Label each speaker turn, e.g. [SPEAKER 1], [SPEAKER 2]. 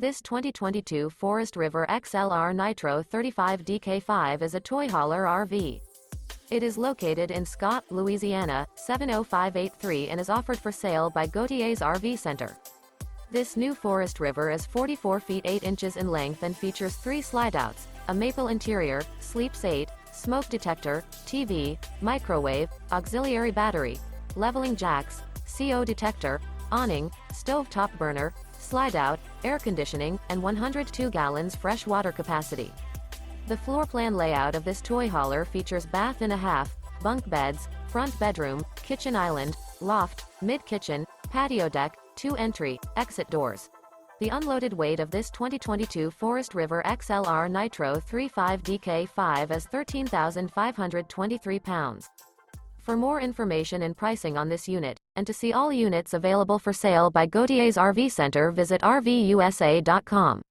[SPEAKER 1] This 2022 Forest River XLR Nitro 35DK5 is a toy hauler RV. It is located in Scott, Louisiana, 70583 and is offered for sale by Gauthiers RV Center. This new Forest River is 44 feet 8 inches in length and features 3 slideouts, a maple interior, sleeps 8, smoke detector, TV, microwave, auxiliary battery, leveling jacks, CO detector, awning, stovetop burner, slideout, air conditioning, and 102 gallons fresh water capacity. The floor plan layout of this toy hauler features bath and a half, bunk beds, front bedroom, kitchen island, loft, mid-kitchen, patio deck, 2 entry, exit doors. The unloaded weight of this 2022 Forest River XLR Nitro 35DK5 is 13,523 pounds. For more information and pricing on this unit, and to see all units available for sale by Gauthiers RV Center, visit RVUSA.com.